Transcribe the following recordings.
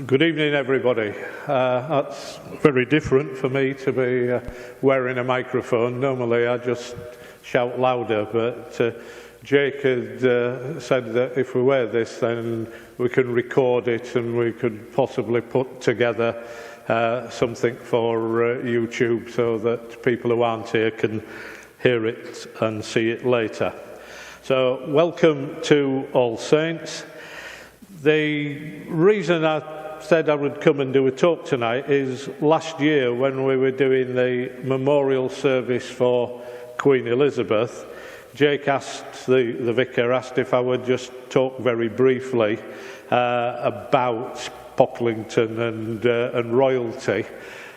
Good evening, everybody. That's very different for me to be wearing a microphone. Normally I just shout louder, but Jake had said that if we wear this then we can record it and we could possibly put together something for YouTube so that people who aren't here can hear it and see it later. So welcome to All Saints. The reason I said I would come and do a talk tonight is last year when we were doing the memorial service for Queen Elizabeth, Jake asked, the vicar asked if I would just talk very briefly about Pocklington and royalty.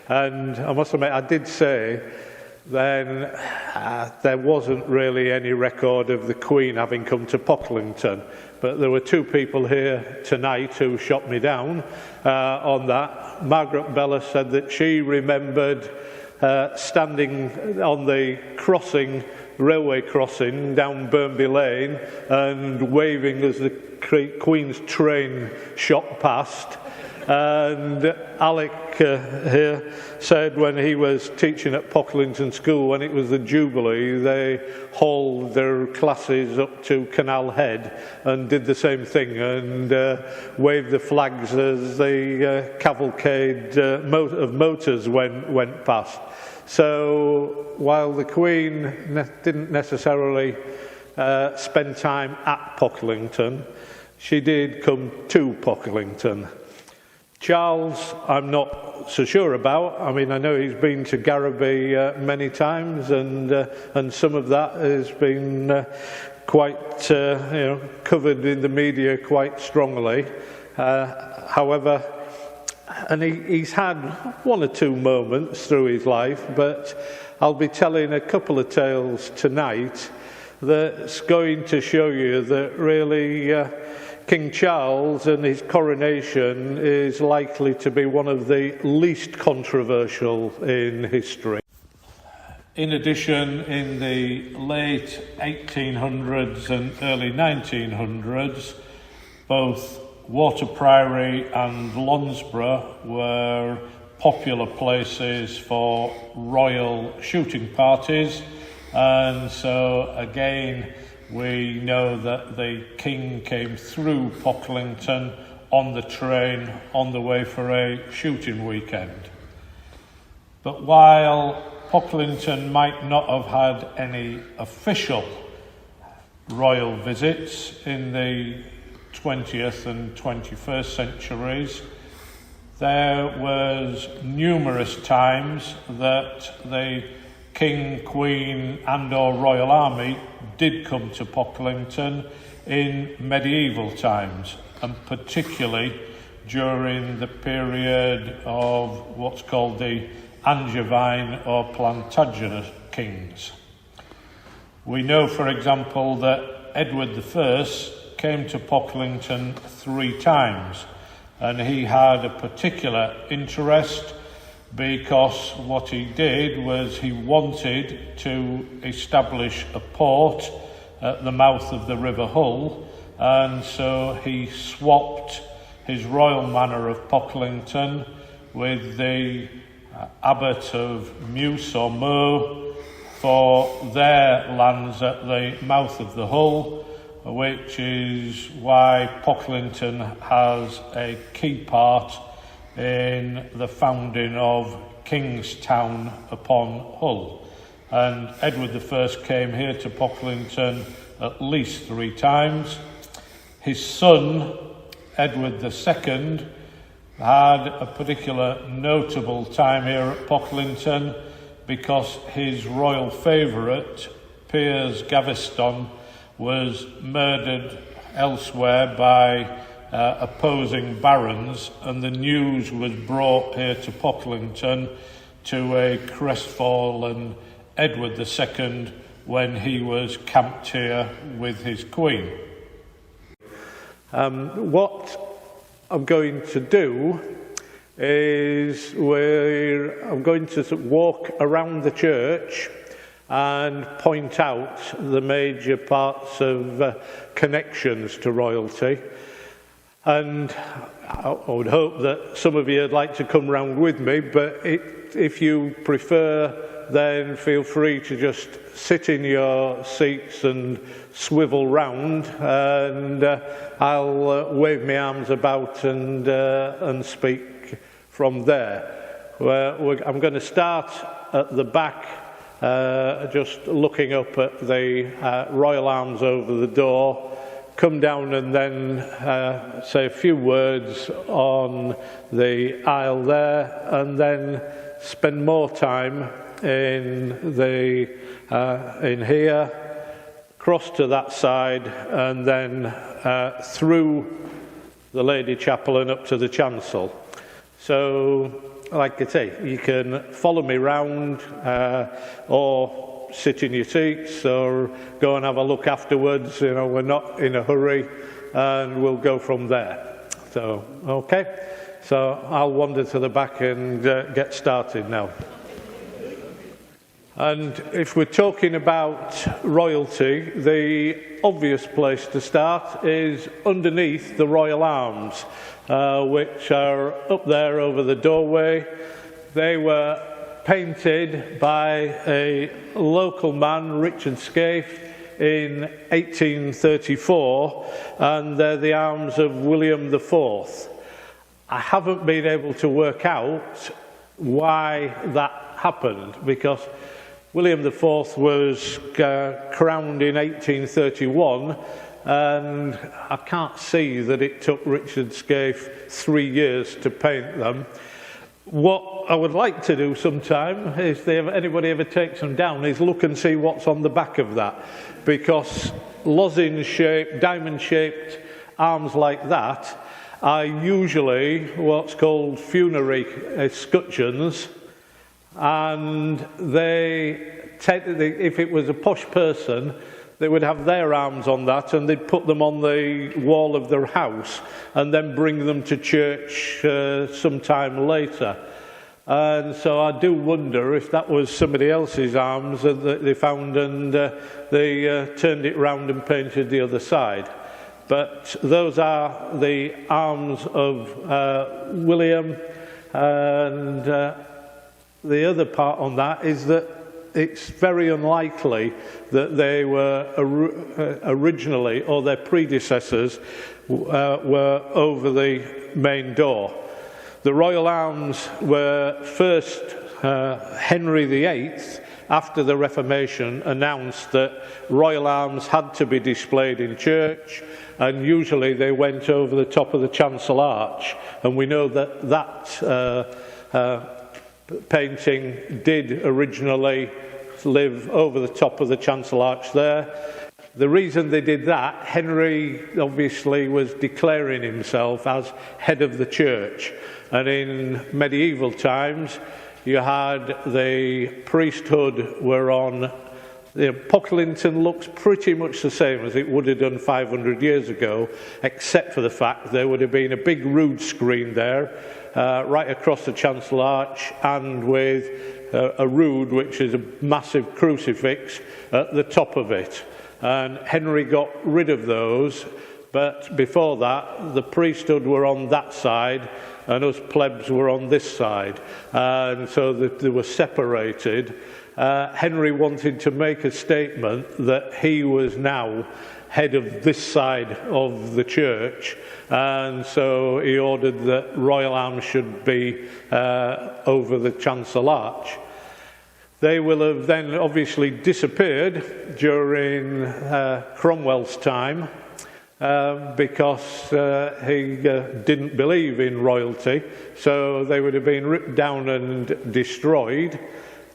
And I must admit, I did say then there wasn't really any record of the Queen having come to Pocklington. But there were two people here tonight who shot me down on that. Margaret Bella said that she remembered standing on the railway crossing down Burnby Lane and waving as the Queen's train shot past. And Alec here said when he was teaching at Pocklington School, when it was the Jubilee, they hauled their classes up to Canal Head and did the same thing and waved the flags as the cavalcade of motors went past. So while the Queen didn't necessarily spend time at Pocklington, she did come to Pocklington. Charles, I'm not so sure about. I mean, I know he's been to Garraby many times, and some of that has been quite, covered in the media quite strongly. However, and he's had one or two moments through his life, but I'll be telling a couple of tales tonight that's going to show you that really King Charles and his coronation is likely to be one of the least controversial in history. In addition, in the late 1800s and early 1900s, both Water Priory and Loughborough were popular places for royal shooting parties, and so again we know that the King came through Pocklington on the train on the way for a shooting weekend. But while Pocklington might not have had any official royal visits in the 20th and 21st centuries, there was numerous times that the King, Queen and or Royal Army did come to Pocklington in medieval times, and particularly during the period of what's called the Angevine or Plantagenet kings. We know, for example, that Edward I came to Pocklington 3 times, and he had a particular interest because what he did was he wanted to establish a port at the mouth of the River Hull, and so he swapped his royal manor of Pocklington with the abbot of Mews or Mow for their lands at the mouth of the Hull, which is why Pocklington has a key part in the founding of Kingstown upon Hull. And Edward I came here to Pocklington at least 3 times. His son, Edward II, had a particular notable time here at Pocklington because his royal favourite, Piers Gaveston, was murdered elsewhere by opposing barons, and the news was brought here to Pocklington to a crestfallen Edward II when he was camped here with his queen. What I'm going to do is I'm going to walk around the church and point out the major parts of connections to royalty. And I would hope that some of you would like to come round with me, but if you prefer, then feel free to just sit in your seats and swivel round, and I'll wave my arms about and speak from there. I'm going to start at the back, just looking up at the royal arms over the door, come down and then say a few words on the aisle there, and then spend more time in here, cross to that side, and then through the Lady Chapel and up to the chancel. So, like I say, you can follow me round, or sit in your seats, or go and have a look afterwards. You know, we're not in a hurry, and we'll go from there. So, okay. So I'll wander to the back and get started now. And if we're talking about royalty, the obvious place to start is underneath the royal arms, which are up there over the doorway. They were painted by a local man, Richard Scaife, in 1834, and they're the arms of William IV. I haven't been able to work out why that happened, because William IV was crowned in 1831, and I can't see that it took Richard Scaife 3 years to paint them. What I would like to do sometime, if anybody ever takes them down, is look and see what's on the back of that, because lozenge-shaped, diamond-shaped arms like that are usually what's called funerary escutcheons, and if it was a posh person, they would have their arms on that, and they'd put them on the wall of their house and then bring them to church sometime later. And so I do wonder if that was somebody else's arms that they found, and they turned it round and painted the other side. But those are the arms of William, and the other part on that is that it's very unlikely that they were originally, or their predecessors were over the main door. The royal arms were first Henry VIII, after the Reformation, announced that royal arms had to be displayed in church, and usually they went over the top of the chancel arch, and we know that painting did originally live over the top of the chancel arch there. The reason they did that, Henry obviously was declaring himself as head of the church, and in medieval times you had the priesthood were on. Pocklington looks pretty much the same as it would have done 500 years ago, except for the fact there would have been a big rood screen there, right across the chancel arch, and with a rood which is a massive crucifix at the top of it. And Henry got rid of those, but before that the priesthood were on that side and us plebs were on this side, and so they were separated. Henry wanted to make a statement that he was now head of this side of the church, and so he ordered that royal arms should be over the chancel arch. They will have then obviously disappeared during Cromwell's time, because he didn't believe in royalty, so they would have been ripped down and destroyed,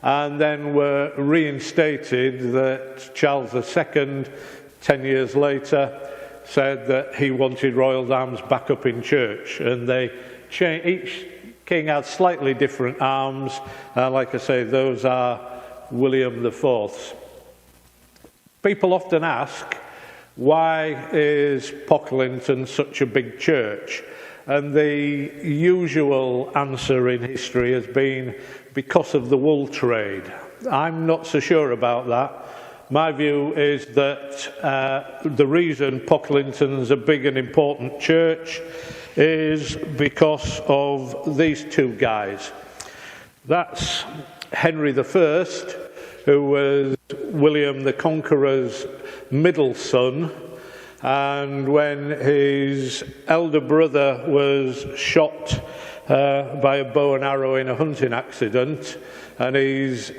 and then were reinstated. That Charles II, 10 years later, said that he wanted royal arms back up in church, and each king had slightly different arms. Like I say, those are William IV's. People often ask, why is Pocklington such a big church? And the usual answer in history has been because of the wool trade. I'm not so sure about that. My view is that the reason Pocklington's a big and important church is because of these two guys. That's Henry I, who was William the Conqueror's middle son, and when his elder brother was shot by a bow and arrow in a hunting accident, and his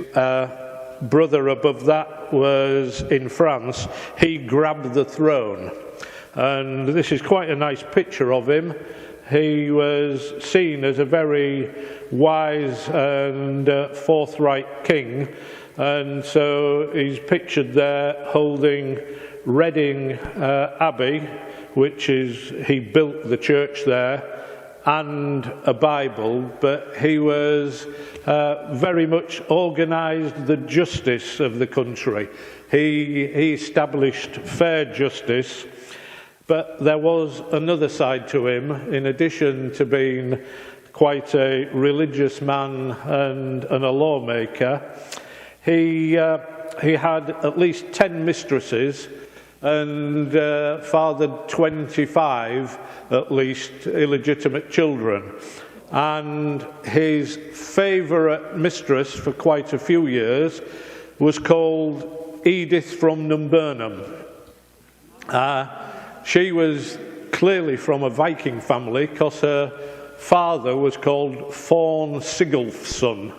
brother above that was in France, he grabbed the throne. And this is quite a nice picture of him. He was seen as a very wise and forthright king, and so he's pictured there holding Reading Abbey, which is, he built the church there, and a Bible, but he was very much organised the justice of the country. He established fair justice, but there was another side to him. In addition to being quite a religious man and a lawmaker, he had at least 10 mistresses and fathered 25 at least illegitimate children. And his favourite mistress for quite a few years was called Edith from Numbernum. She was clearly from a Viking family because her father was called Fawn Sigulfsson,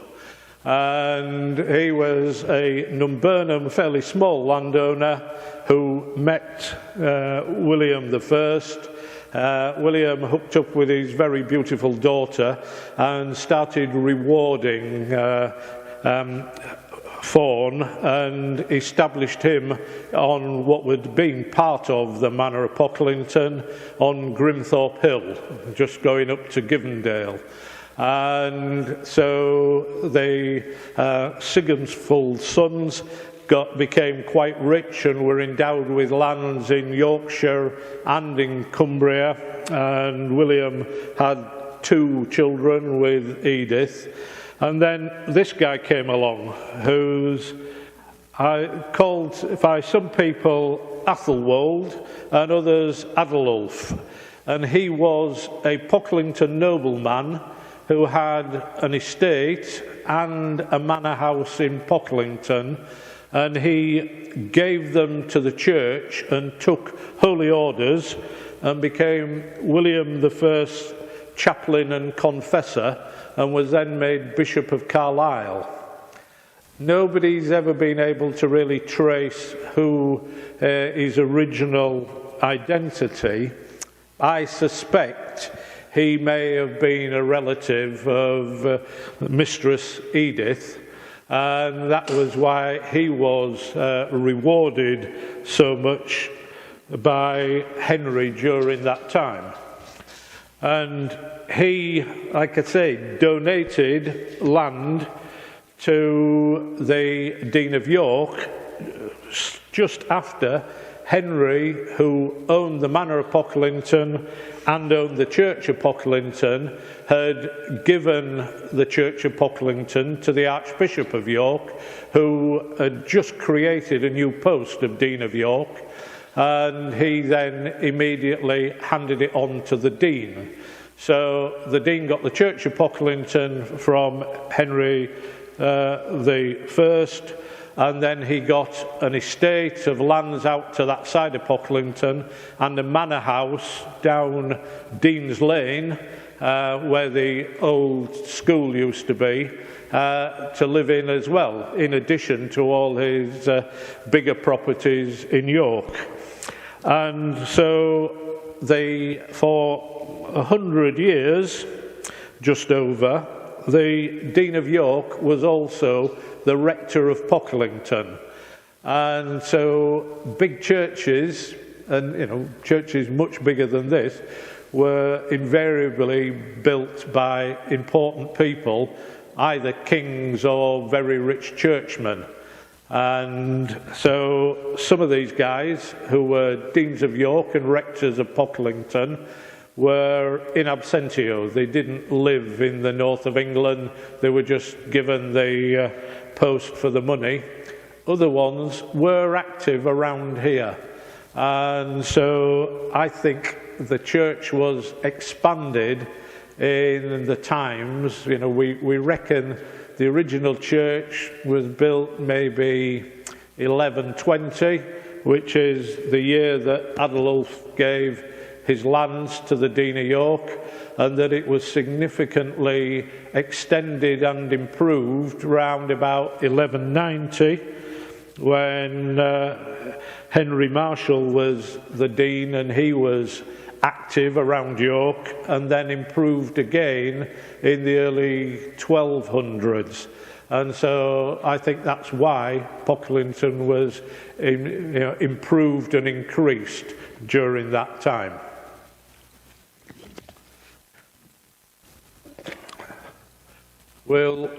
and he was a Numbernum, fairly small landowner who met William I. William hooked up with his very beautiful daughter and started rewarding Fawn, and established him on what would been part of the manor of Pocklington on Grimthorpe Hill, just going up to Givendale. And so the Sigurdsfull sons became quite rich and were endowed with lands in Yorkshire and in Cumbria, and William had 2 children with Edith. And then this guy came along, who's called by some people Athelwold and others Adolulf. And he was a Pocklington nobleman who had an estate and a manor house in Pocklington, and he gave them to the church and took holy orders and became William I chaplain and confessor, and was then made Bishop of Carlisle. Nobody's ever been able to really trace who his original identity. I suspect he may have been a relative of Mistress Edith, and that was why he was rewarded so much by Henry during that time. And he, like I say, donated land to the Dean of York just after Henry, who owned the manor of Pocklington and owned the church of Pocklington, had given the church of Pocklington to the Archbishop of York, who had just created a new post of Dean of York, and he then immediately handed it on to the Dean. So the Dean got the church of Pocklington from Henry I, and then he got an estate of lands out to that side of Pocklington and a manor house down Dean's Lane, where the old school used to be, to live in as well, in addition to all his bigger properties in York. And so for 100 years, just over, the Dean of York was also the rector of Pocklington. And so big churches, and churches much bigger than this, were invariably built by important people, either kings or very rich churchmen. And so some of these guys, who were Deans of York and rectors of Pocklington, were in absentio. They didn't live in the north of England. They were just given the post for the money. Other ones were active around here. And so I think the church was expanded in the times. You know, we reckon the original church was built maybe 1120, which is the year that Adolf gave his lands to the Dean of York, and that it was significantly extended and improved round about 1190 when Henry Marshall was the Dean, and he was active around York, and then improved again in the early 1200s. And so I think that's why Pocklington was improved and increased during that time. We'll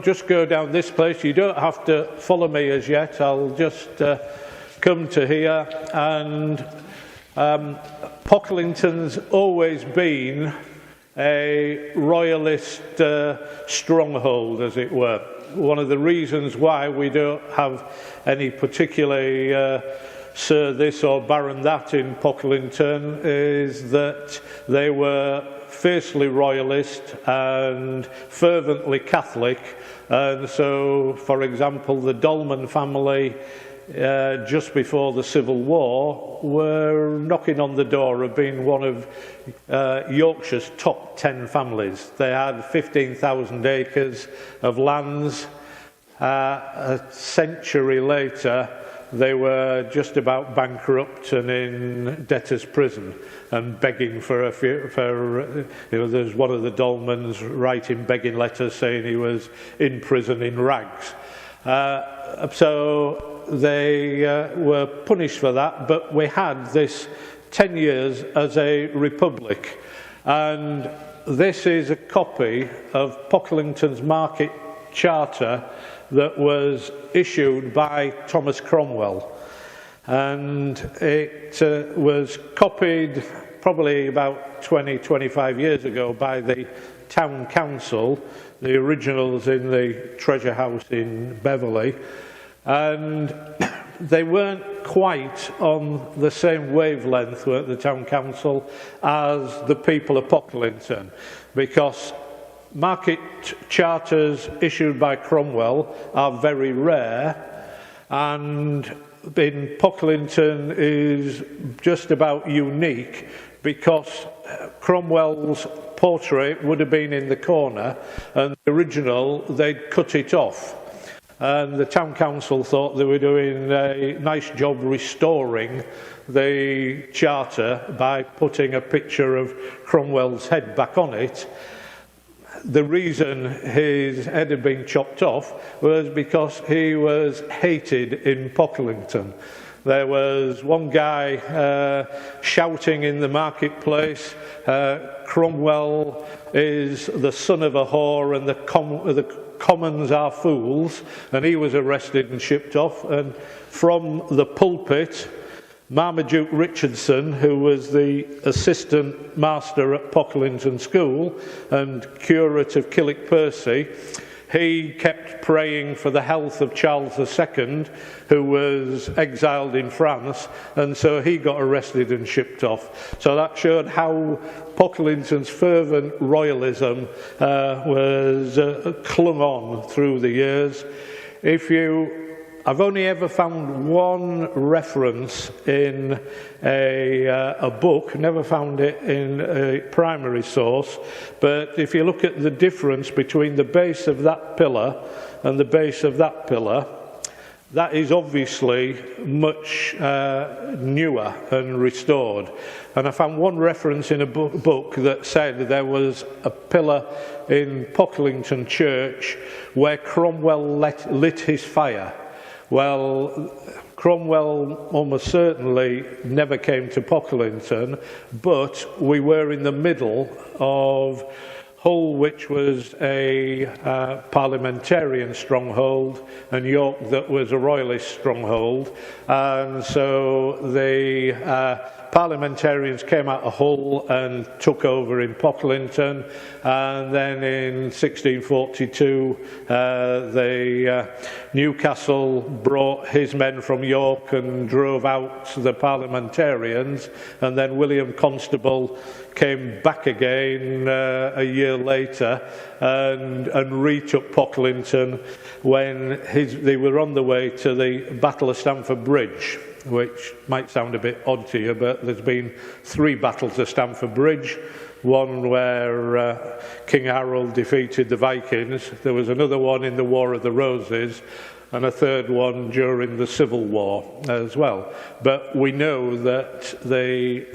just go down this place. You don't have to follow me as yet. I'll just come to here. And Pocklington's always been a royalist stronghold, as it were. One of the reasons why we don't have any particularly Sir this or Baron that in Pocklington is that they were fiercely royalist and fervently Catholic. And so, for example, the Dolman family just before the Civil War were knocking on the door of being one of Yorkshire's top 10 families. They had 15,000 acres of lands. A century later, they were just about bankrupt and in debtor's prison and begging for a few, there's one of the Dolmans writing begging letters saying he was in prison in rags. So they were punished for that, but we had this 10 years as a republic. And this is a copy of Pocklington's market charter that was issued by Thomas Cromwell. And it was copied probably about 20-25 years ago by the town council. The originals in the treasure house in Beverley. And they weren't quite on the same wavelength at the town council as the people of Pocklington, because market charters issued by Cromwell are very rare, and in Pocklington is just about unique because Cromwell's portrait would have been in the corner, and the original, they'd cut it off. And the town council thought they were doing a nice job restoring the charter by putting a picture of Cromwell's head back on it. The reason his head had been chopped off was because he was hated in Pocklington. There was one guy shouting in the marketplace, Cromwell is the son of a whore and the commons are fools, and he was arrested and shipped off. And from the pulpit, Marmaduke Richardson, who was the assistant master at Pocklington School and curate of Killick-Percy, he kept praying for the health of Charles II, who was exiled in France, and so he got arrested and shipped off. So that showed how Pocklington's fervent royalism was clung on through the years. I've only ever found one reference in a book, never found it in a primary source, but if you look at the difference between the base of that pillar and the base of that pillar, that is obviously much newer and restored. And I found one reference in a book that said there was a pillar in Pocklington Church where Cromwell lit his fire. Well, Cromwell almost certainly never came to Pocklington, but we were in the middle of Hull, which was a parliamentarian stronghold, and York that was a royalist stronghold. And so the Parliamentarians came out of Hull and took over in Pocklington, and then in 1642 Newcastle brought his men from York and drove out the Parliamentarians, and then William Constable came back again a year later and retook Pocklington when they were on the way to the Battle of Stamford Bridge, which might sound a bit odd to you, but there's been 3 battles of Stamford Bridge. One where King Harold defeated the Vikings. There was another one in the War of the Roses, and a third one during the Civil War as well. But we know that the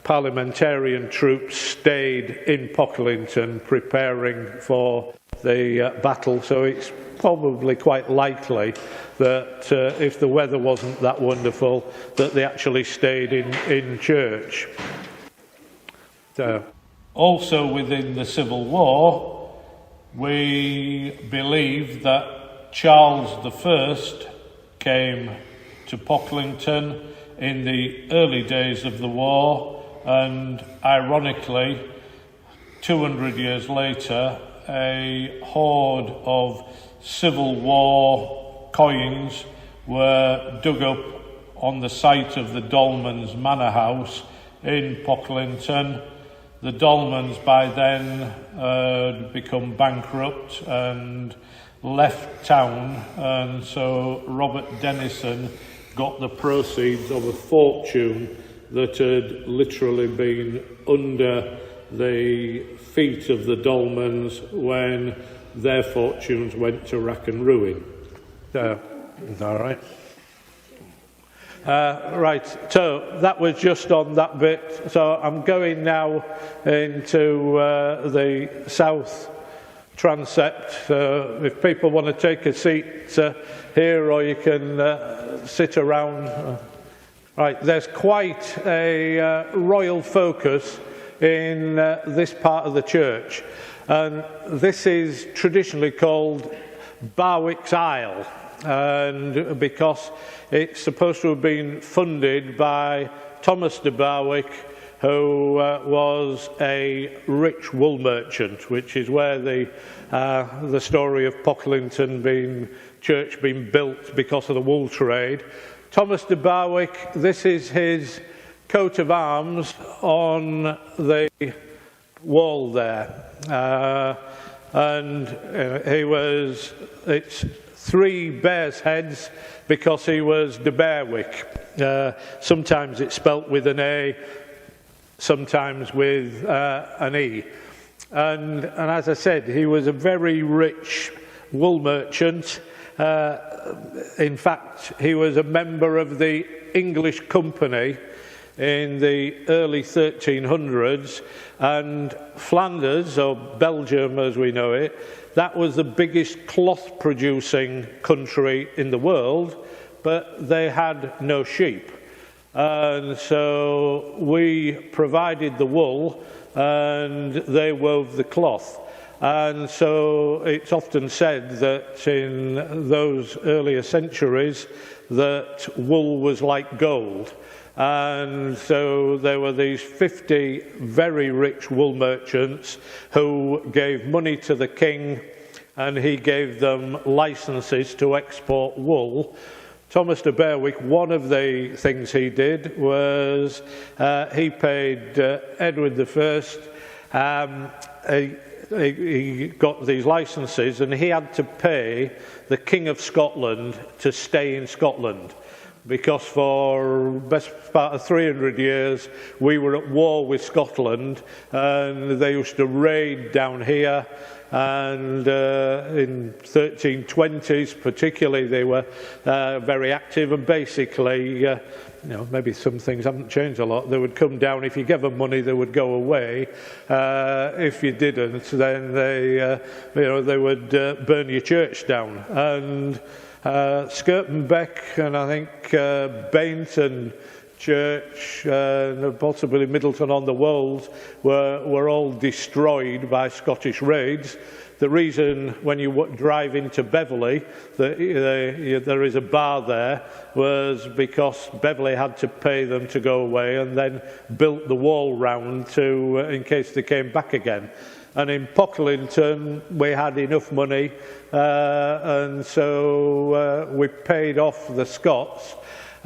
Parliamentarian troops stayed in Pocklington preparing for the battle, so it's probably quite likely that if the weather wasn't that wonderful, that they actually stayed in church. Also within the Civil War, we believe that Charles I came to Pocklington in the early days of the war, and ironically, 200 years later, a hoard of Civil War coins were dug up on the site of the Dolmans Manor House in Pocklington. The Dolmans by then had become bankrupt and left town, and so Robert Denison got the proceeds of a fortune that had literally been under the feet of the Dolmans when their fortunes went to rack and ruin. All right. Right, so that was just on that bit. So I'm going now into the south transept. If people want to take a seat here, or you can sit around. Right, there's quite a royal focus in this part of the church, and this is traditionally called Barwick's Aisle, and because it's supposed to have been funded by Thomas de Barwick, who was a rich wool merchant, which is where the story of Pocklington church being built because of the wool trade. Thomas de Barwick, this is his coat of arms on the wall there, and it's 3 bears' heads because he was de Berwick. Sometimes it's spelt with an A, sometimes with an E. And as I said, he was a very rich wool merchant. In fact, he was a member of the English Company in the early 1300s, and Flanders, or Belgium as we know it, that was the biggest cloth producing country in the world, but they had no sheep. And so we provided the wool and they wove the cloth. And so it's often said that in those earlier centuries that wool was like gold. And so there were these 50 very rich wool merchants who gave money to the king, and he gave them licenses to export wool. Thomas de Berwick, one of the things he did was he paid Edward I, he got these licenses, and he had to pay the King of Scotland to stay in Scotland, because for the best part of 300 years we were at war with Scotland, and they used to raid down here, and in 1320s particularly they were very active, and basically maybe some things haven't changed a lot. They would come down. If you gave them money, they would go away. If you didn't, then they would burn your church down. And Skirton Beck, and I think Baint and Church, possibly Middleton on the Wolds, were all destroyed by Scottish raids. The reason when you drive into Beverley that there is a bar there was because Beverley had to pay them to go away and then built the wall round to in case they came back again. And in Pocklington we had enough money and so we paid off the Scots.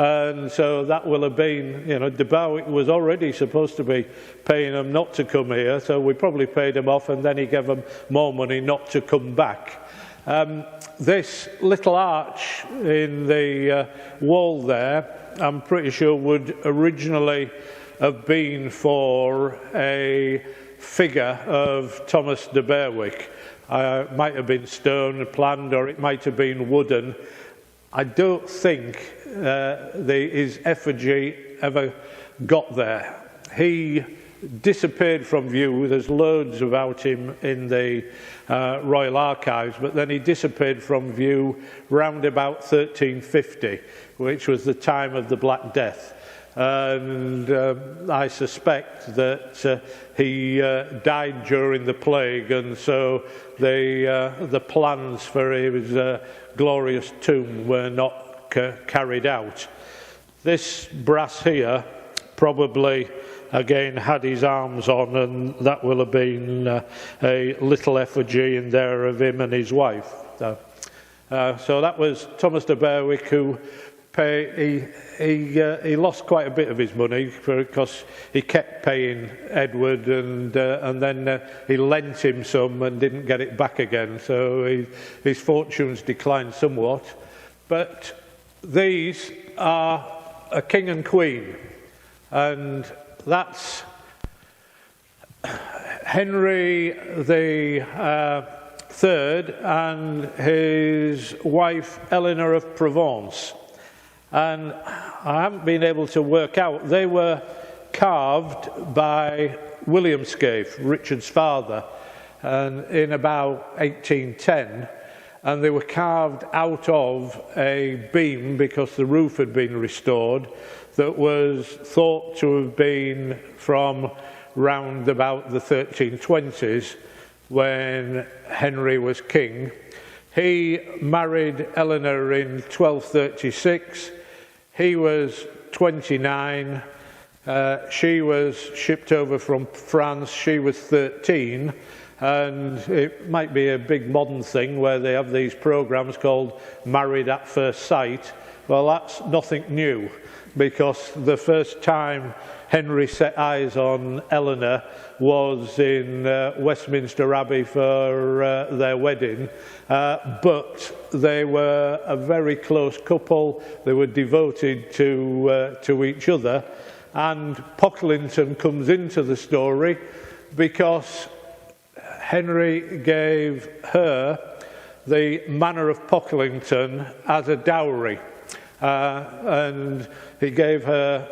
And so that will have been, De Bowick was already supposed to be paying them not to come here, so we probably paid them off and then he gave them more money not to come back. This little arch in the wall there, I'm pretty sure would originally have been for a figure of Thomas de Berwick. It might have been stone planned or it might have been wooden. I don't think his effigy ever got there. He disappeared from view. There's loads about him in the Royal Archives, but then he disappeared from view round about 1350, which was the time of the Black Death. And I suspect that he died during the plague, and so the plans for his glorious tomb were not carried out. This brass here probably again had his arms on, and that will have been a little effigy in there of him and his wife. So that was Thomas de Berwick, who he lost quite a bit of his money because he kept paying Edward and then he lent him some and didn't get it back again, so his fortunes declined somewhat. But these are a king and queen, and that's Henry the Third and his wife Eleanor of Provence. And I haven't been able to work out, they were carved by William Scaife, Richard's father, and in about 1810, and they were carved out of a beam because the roof had been restored that was thought to have been from round about the 1320s when Henry was king. He married Eleanor in 1236. He was 29. She was shipped over from France. She was 13. And it might be a big modern thing where they have these programs called Married at First Sight. Well, that's nothing new, because the first time Henry set eyes on Eleanor was in Westminster Abbey for their wedding, but they were a very close couple. They were devoted to each other, and Pocklington comes into the story because Henry gave her the manor of Pocklington as a dowry, and he gave her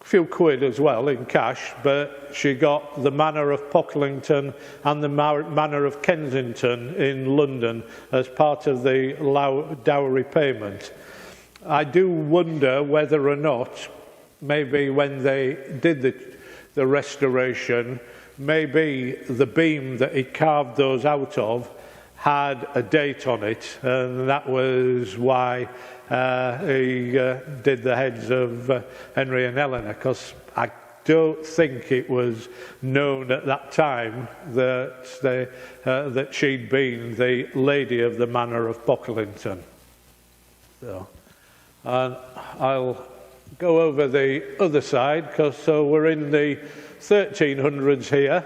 a few quid as well in cash, but she got the manor of Pocklington and the manor of Kensington in London as part of the dowry payment. I do wonder whether or not, maybe when they did the restoration, maybe the beam that he carved those out of had a date on it, and that was why he did the heads of Henry and Eleanor, because I don't think it was known at that time that she'd been the lady of the manor of Pocklington. So, and I'll go over the other side, because so we're in the 1300s here,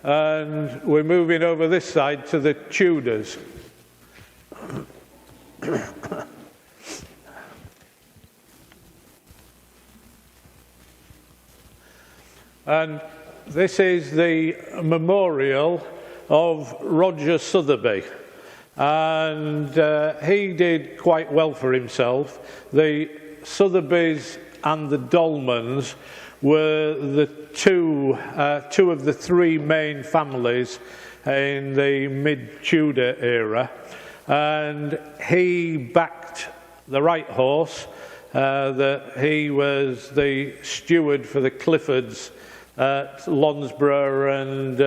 and we're moving over this side to the Tudors. And this is the memorial of Roger Sotheby, and he did quite well for himself. The Sotheby's and the Dolmans were the two of the three main families in the mid-Tudor era, and he backed the right horse, that he was the steward for the Cliffords at Lonsborough and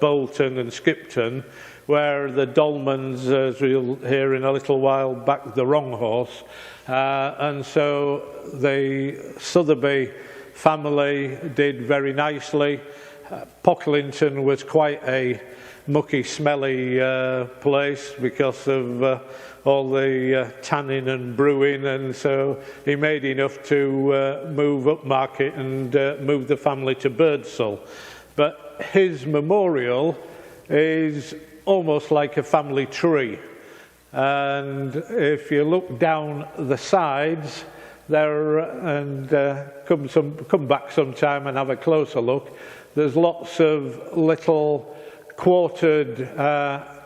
Bolton and Skipton, where the Dolmans, as we'll hear in a little while, backed the wrong horse. And so the Sotheby family did very nicely. Pocklington was quite a mucky, smelly place because of all the tanning and brewing, and so he made enough to move upmarket and move the family to Birdsall. But his memorial is almost like a family tree, and if you look down the sides there, and come back sometime and have a closer look, there's lots of little quartered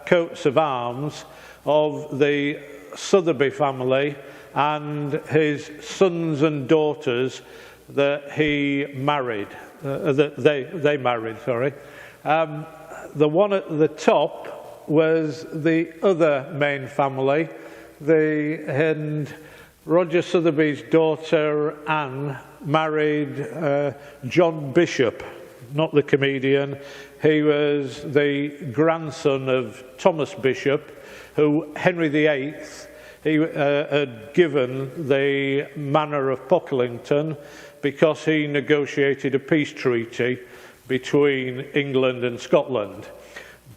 coats of arms of the Sotheby family and his sons and daughters that he married, that they married, sorry. The one at the top was the other main family, and Roger Sotheby's daughter Anne married John Bishop, not the comedian. He was the grandson of Thomas Bishop, who Henry VIII had given the manor of Pocklington because he negotiated a peace treaty between England and Scotland.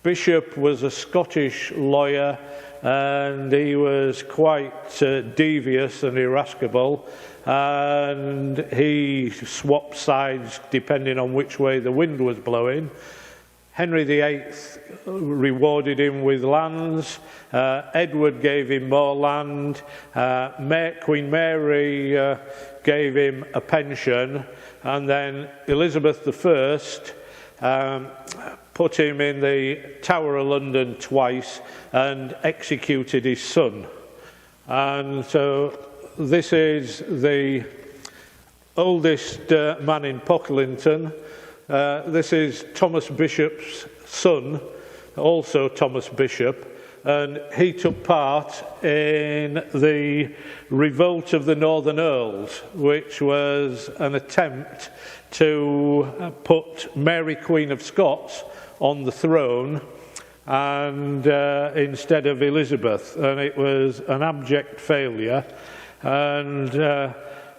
Bishop was a Scottish lawyer, and he was quite devious and irascible, and he swapped sides depending on which way the wind was blowing. Henry VIII rewarded him with lands, Edward gave him more land, Queen Mary gave him a pension, and then Elizabeth I put him in the Tower of London twice and executed his son. And so this is the oldest man in Pocklington. This is Thomas Bishop's son, also Thomas Bishop, and he took part in the revolt of the Northern Earls, which was an attempt to put Mary Queen of Scots on the throne and instead of Elizabeth, and it was an abject failure. And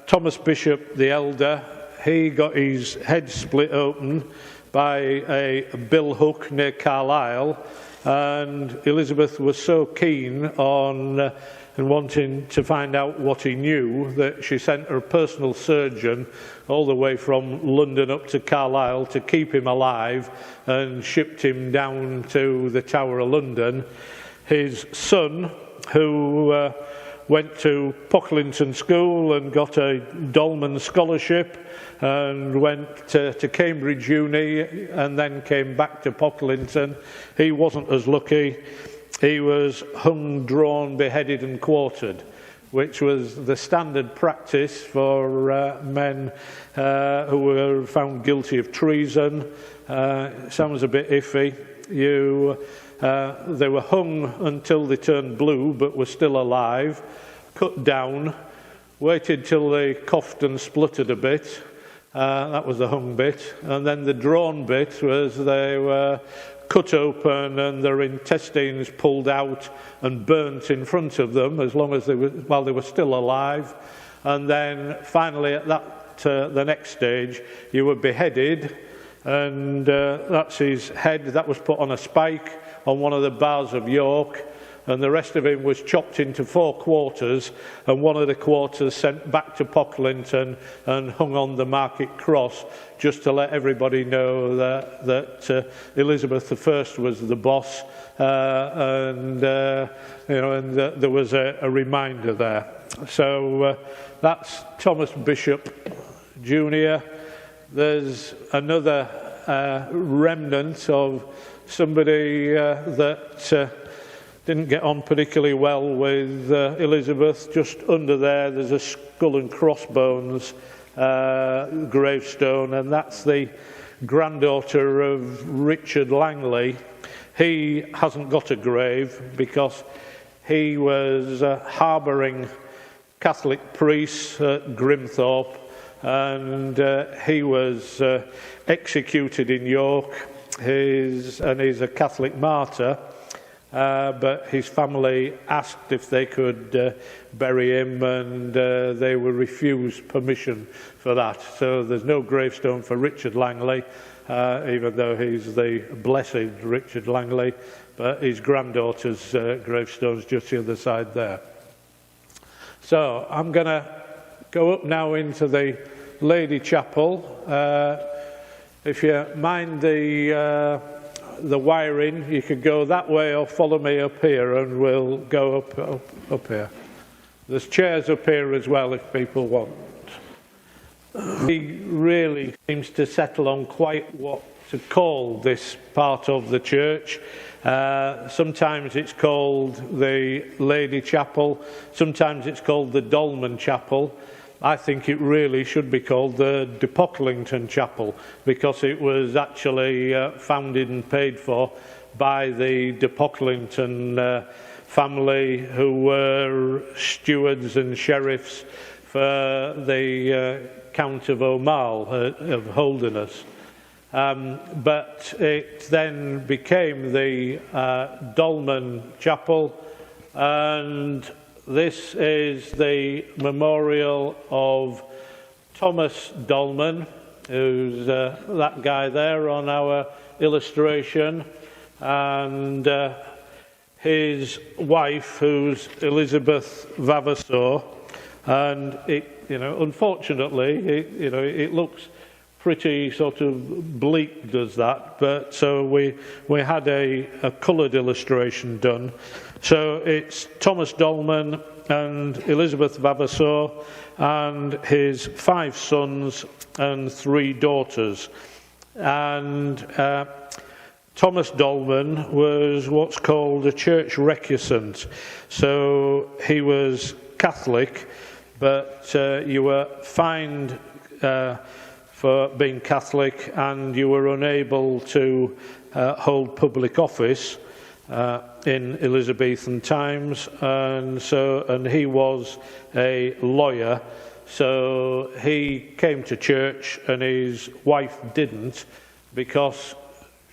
Thomas Bishop the elder, he got his head split open by a bill hook near Carlisle, and Elizabeth was so keen on and wanting to find out what he knew that she sent her personal surgeon all the way from London up to Carlisle to keep him alive, and shipped him down to the Tower of London. His son, who went to Pocklington School and got a Dolman scholarship and went to Cambridge Uni and then came back to Pocklington. He wasn't as lucky. He was hung, drawn, beheaded and quartered, which was the standard practice for men who were found guilty of treason. Sounds a bit iffy. They were hung until they turned blue but were still alive, cut down, waited till they coughed and spluttered a bit. That was the hung bit. And then the drawn bit was they were cut open and their intestines pulled out and burnt in front of them as long as while they were still alive. And then finally at the next stage you were beheaded, and that's his head. That was put on a spike on one of the bars of York, and the rest of him was chopped into 4 quarters, and one of the quarters sent back to Pocklington and hung on the market cross, just to let everybody know that Elizabeth I was the boss, and there was a reminder there. So that's Thomas Bishop Jr. There's another remnant of somebody that didn't get on particularly well with Elizabeth. Just under there's a skull and crossbones gravestone, and that's the granddaughter of Richard Langley. He hasn't got a grave because he was harbouring Catholic priests at Grimthorpe, and he was executed in York. He's a Catholic martyr, but his family asked if they could bury him, and they were refused permission for that. So there's no gravestone for Richard Langley, even though he's the blessed Richard Langley, but his granddaughter's gravestone's just the other side there. So I'm going to go up now into the Lady Chapel. If you mind the wiring, you could go that way or follow me up here, and we'll go up here. There's chairs up here as well if people want. He really seems to settle on quite what to call this part of the church. Sometimes it's called the Lady Chapel, sometimes it's called the Dolman Chapel. I think it really should be called the Pocklington Chapel, because it was actually founded and paid for by the Pocklington family, who were stewards and sheriffs for the Count of Aumale of Holderness. But it then became the Dolman Chapel, and this is the memorial of Thomas Dolman, who's that guy there on our illustration, and his wife, who's Elizabeth Vavasseur. And unfortunately, it looks pretty sort of bleak, does that, but so we had a coloured illustration done. So it's Thomas Dolman and Elizabeth Vavasseur and his 5 sons and 3 daughters. And Thomas Dolman was what's called a church recusant. So he was Catholic, but you were fined for being Catholic, and you were unable to hold public office in Elizabethan times, and he was a lawyer, so he came to church and his wife didn't, because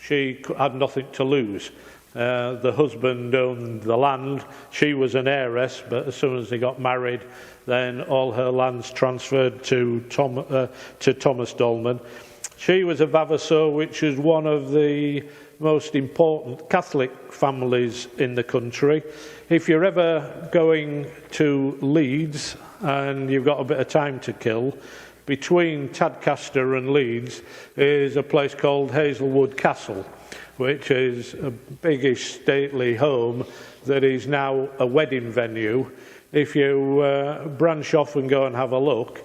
she had nothing to lose. The husband owned the land, she was an heiress, but as soon as they got married, then all her lands transferred to Thomas Dolman. She was a Vavasseur, which is one of the most important Catholic families in the country. If you're ever going to Leeds and you've got a bit of time to kill, between Tadcaster and Leeds is a place called Hazelwood Castle, which is a biggish stately home that is now a wedding venue. If you branch off and go and have a look,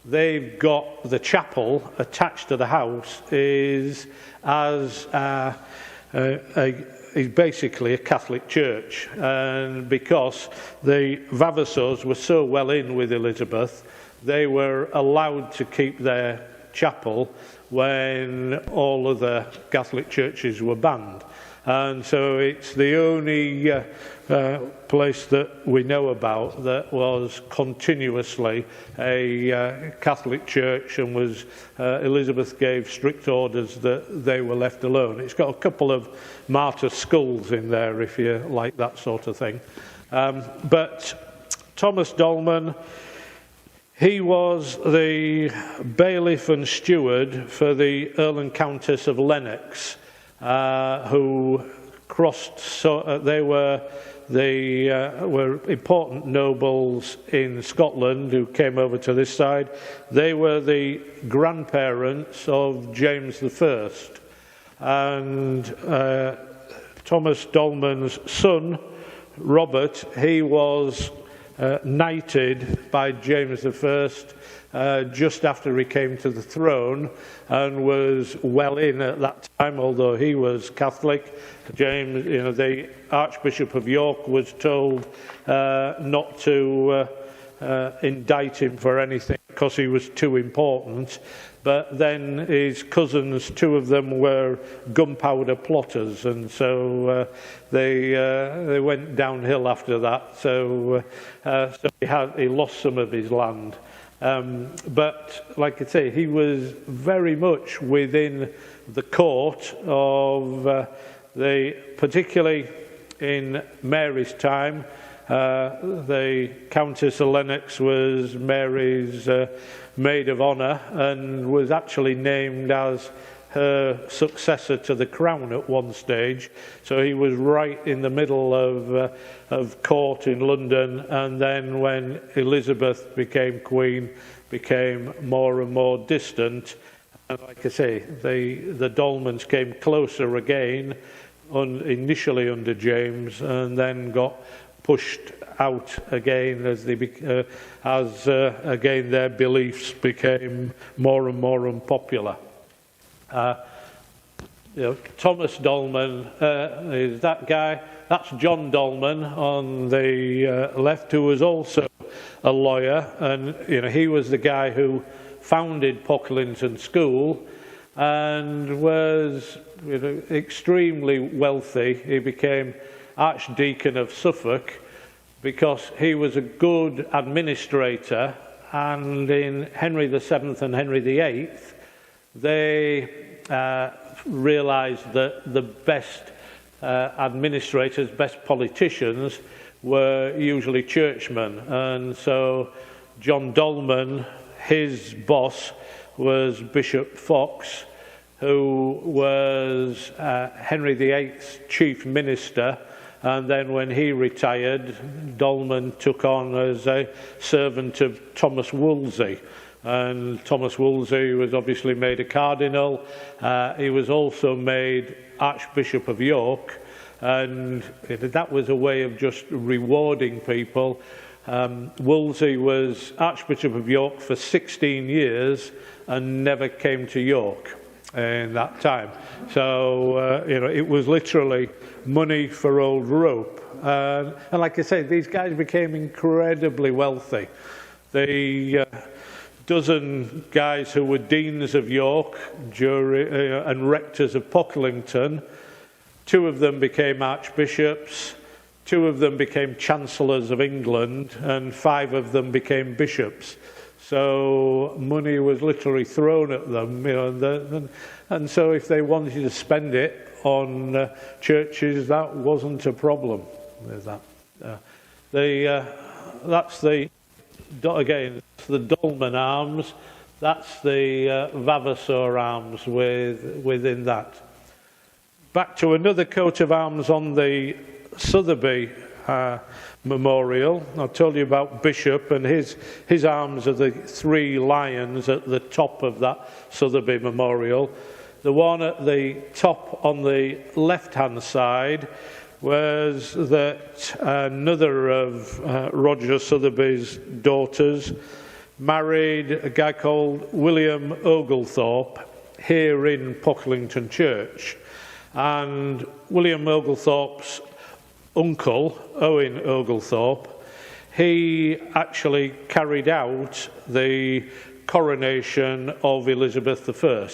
they've got the chapel attached to the house is basically a Catholic church, and because the Vavasseurs were so well in with Elizabeth, they were allowed to keep their chapel when all other Catholic churches were banned. And so it's the only place that we know about that was continuously a Catholic church, and was Elizabeth gave strict orders that they were left alone. It's got a couple of martyr skulls in there if you like that sort of thing. But Thomas Dolman, he was the bailiff and steward for the Earl and Countess of Lennox, who crossed. So they were important nobles in Scotland who came over to this side. They were the grandparents of James I, and Thomas Dolman's son, Robert, he was knighted by James I just after he came to the throne, and was well in at that time, although he was Catholic. James, the Archbishop of York was told not to indict him for anything because he was too important. But then his cousins, two of them were gunpowder plotters, and so they went downhill after that. So he lost some of his land. But like I say, he was very much within the court of particularly in Mary's time. The Countess of Lennox was Mary's maid of honour and was actually named as her successor to the crown at one stage. So he was right in the middle of court in London, and then when Elizabeth became queen, became more and more distant. And like I say, the Dolmans came closer again, initially under James, and then got pushed out again as again their beliefs became more and more unpopular. Thomas Dolman is that guy. That's John Dolman on the left, who was also a lawyer, and he was the guy who founded Pocklington School and was extremely wealthy. He became Archdeacon of Suffolk because he was a good administrator, and in Henry VII and Henry VIII they realised that the best administrators, best politicians were usually churchmen, and so John Dolman, his boss, was Bishop Fox, who was Henry VIII's chief minister, and then when he retired, Dolman took on as a servant of Thomas Wolsey. And Thomas Wolsey was obviously made a cardinal. He was also made Archbishop of York, and that was a way of just rewarding people. Wolsey was Archbishop of York for 16 years and never came to York in that time. So, it was literally money for old rope. And like I say, these guys became incredibly wealthy. The dozen guys who were deans of York and rectors of Pocklington, 2 of them became archbishops, 2 of them became chancellors of England, and 5 of them became bishops. So money was literally thrown at them, and so if they wanted to spend it on churches, that wasn't a problem with that. That's the Dolman arms. That's the Vavasor arms within that. Back to another coat of arms on the Sotheby memorial. I told you about Bishop, and his arms are the 3 lions at the top of that Sotheby memorial. The one at the top on the left-hand side was that another of Roger Sotheby's daughters married a guy called William Oglethorpe here in Pocklington Church. And William Oglethorpe's uncle, Owen Oglethorpe, he actually carried out the coronation of Elizabeth I.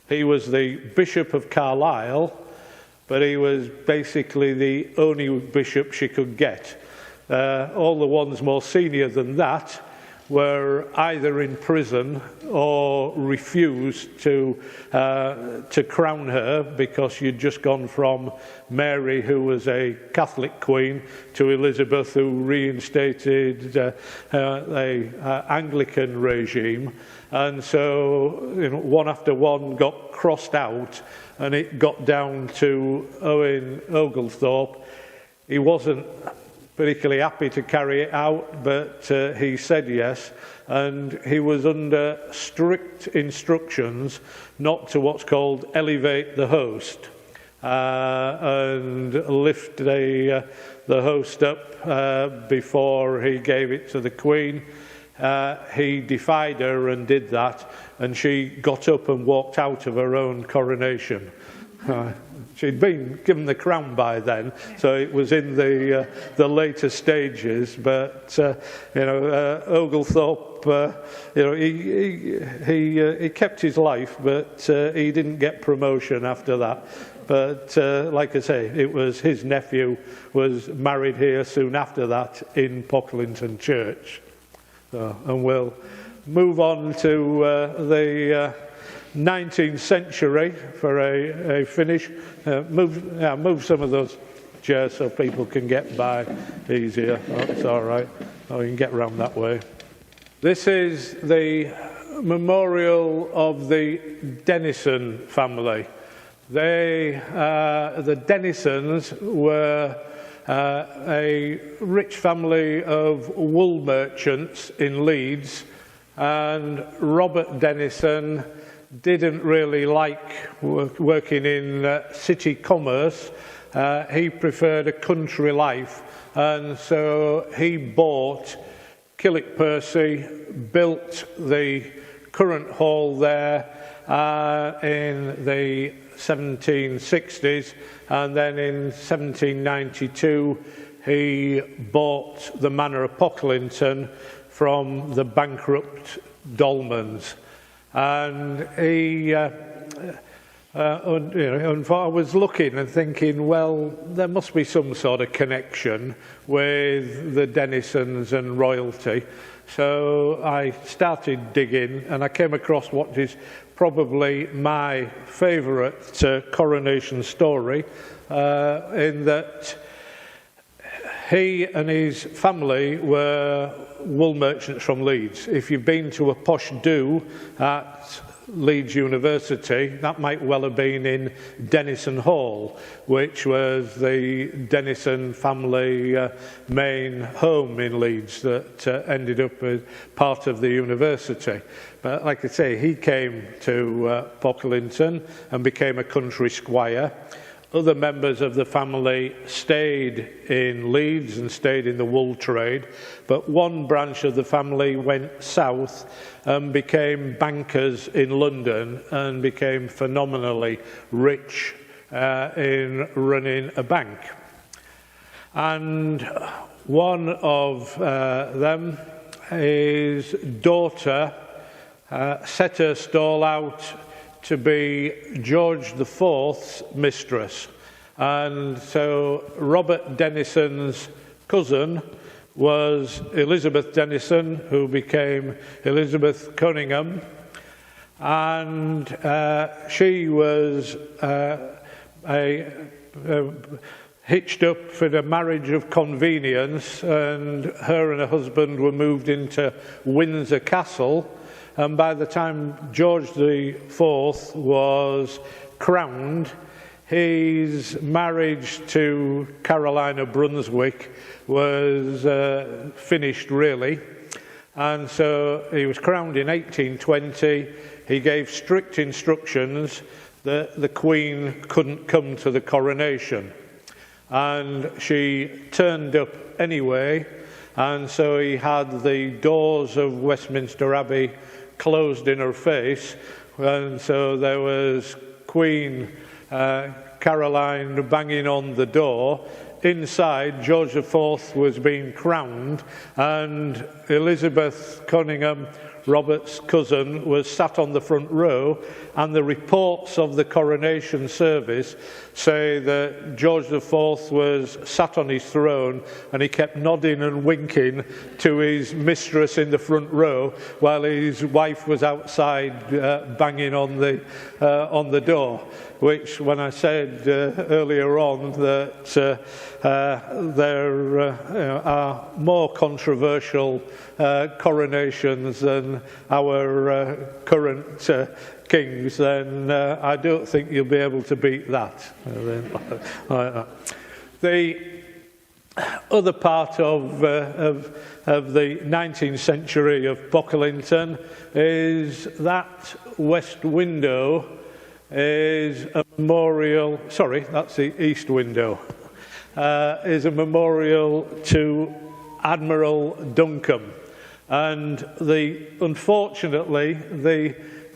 He was the Bishop of Carlisle, but he was basically the only bishop she could get. All the ones more senior than that were either in prison or refused to crown her, because you'd just gone from Mary, who was a Catholic queen, to Elizabeth, who reinstated a Anglican regime. And so one after one got crossed out, and it got down to Owen Oglethorpe. He wasn't particularly happy to carry it out, but he said yes, and he was under strict instructions not to what's called elevate the host and lift the host up before he gave it to the Queen. He defied her and did that, and she got up and walked out of her own coronation. she'd been given the crown by then, so it was in the later stages. But Oglethorpe, he kept his life, but he didn't get promotion after that. But like I say, it was his nephew was married here soon after that in Pocklington Church. So, and we'll move on to the 19th century for a finish. Move some of those chairs so people can get by easier. That's all right. Oh, you can get round that way. This is the memorial of the Denison family. The Denisons were a rich family of wool merchants in Leeds, and Robert Denison didn't really like working in city commerce. He preferred a country life, and so he bought Killick-Percy, built the current hall there in the 1760s, and then in 1792 he bought the manor of Pocklington from the bankrupt Dolmans. And he, I was looking and thinking, well, there must be some sort of connection with the Denisons and royalty. So I started digging, and I came across what is probably my favourite coronation story, in that he and his family were wool merchants from Leeds. If you've been to a posh do at Leeds University, that might well have been in Denison Hall, which was the Denison family main home in Leeds that ended up as part of the university. But like I say, he came to Pocklington and became a country squire. Other members of the family stayed in Leeds and stayed in the wool trade, but one branch of the family went south and became bankers in London and became phenomenally rich in running a bank. And one of them, his daughter, set her stall out to be George IV's mistress. And so Robert Denison's cousin was Elizabeth Denison, who became Elizabeth Cunningham, and she was hitched up for the marriage of convenience, and her and her husband were moved into Windsor Castle. And by the time George IV was crowned, his marriage to Carolina Brunswick was finished, really. And so he was crowned in 1820. He gave strict instructions that the Queen couldn't come to the coronation. And she turned up anyway, and so he had the doors of Westminster Abbey closed in her face, and so there was Queen Caroline banging on the door. Inside, George IV was being crowned, and Elizabeth Cunningham, Robert's cousin, was sat on the front row, and the reports of the coronation service say that George IV was sat on his throne and he kept nodding and winking to his mistress in the front row while his wife was outside banging on the door. Which, when I said earlier on that there are more controversial coronations than our current kings, then I don't think you'll be able to beat that. The other part of the 19th century of Pocklington is that west window is a memorial, sorry, that's the east window, is a memorial to Admiral Duncan. And unfortunately, the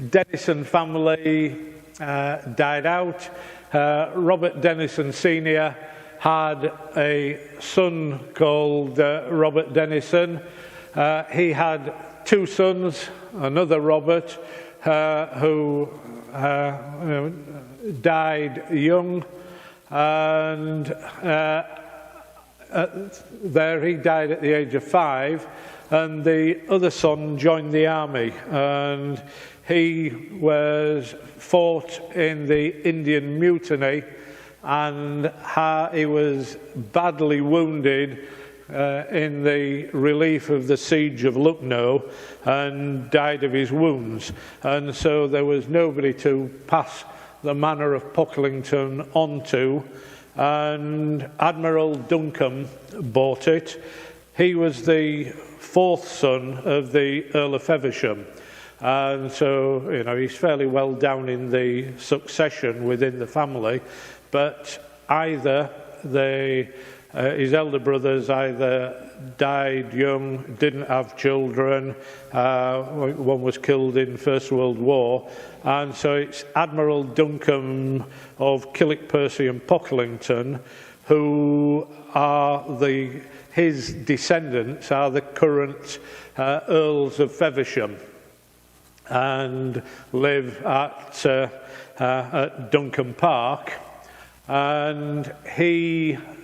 Denison family died out, Robert Denison Sr. had a son called Robert Denison. He had two sons, another Robert, who died young, and there he died at the age of 5, and the other son joined the army, and he fought in the Indian Mutiny, and he was badly wounded in the relief of the siege of Lucknow, and died of his wounds. And so there was nobody to pass the manor of Pocklington on to, and Admiral Duncombe bought it. He was the 4th son of the Earl of Feversham, and so he's fairly well down in the succession within the family. But either his elder brothers either died young, didn't have children, one was killed in First World War, and so it's Admiral Duncombe of Killick-Percy and Pocklington who are his descendants are the current Earls of Feversham, and live at Duncombe Park, and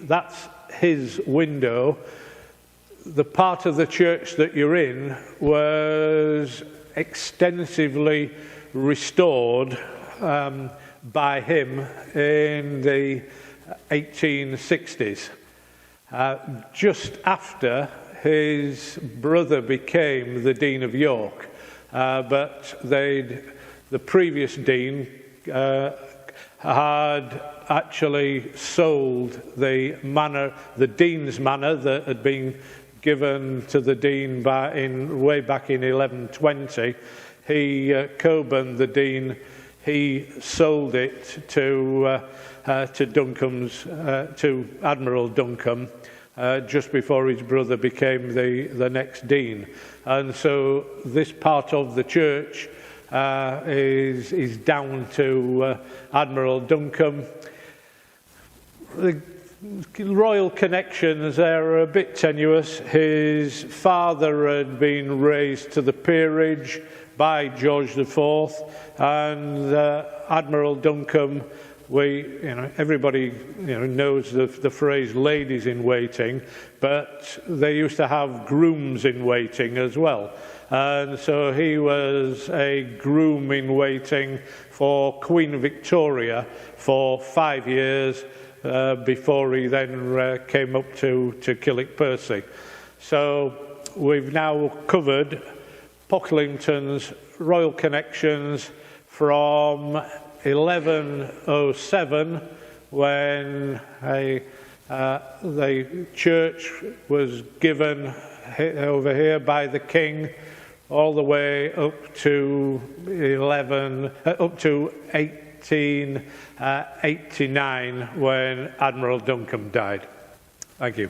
that's his window. The part of the church that you're in was extensively restored by him in the 1860s, just after his brother became the Dean of York. But the previous dean had actually sold the manor, the dean's manor that had been given to the dean way back in 1120. Coburn, the dean, he sold it to Admiral Duncombe just before his brother became the next dean. And so this part of the church is down to Admiral Duncombe. The royal connections there are a bit tenuous. His father had been raised to the peerage by George IV, and Admiral Duncombe, everybody knows the phrase ladies in waiting, but they used to have grooms in waiting as well. And so he was a groom in waiting for Queen Victoria for 5 years before he then came up to Killick-Percy. So we've now covered Pocklington's royal connections from 1107, when the church was given over here by the king, all the way up to 1889, when Admiral Duncombe died. Thank you.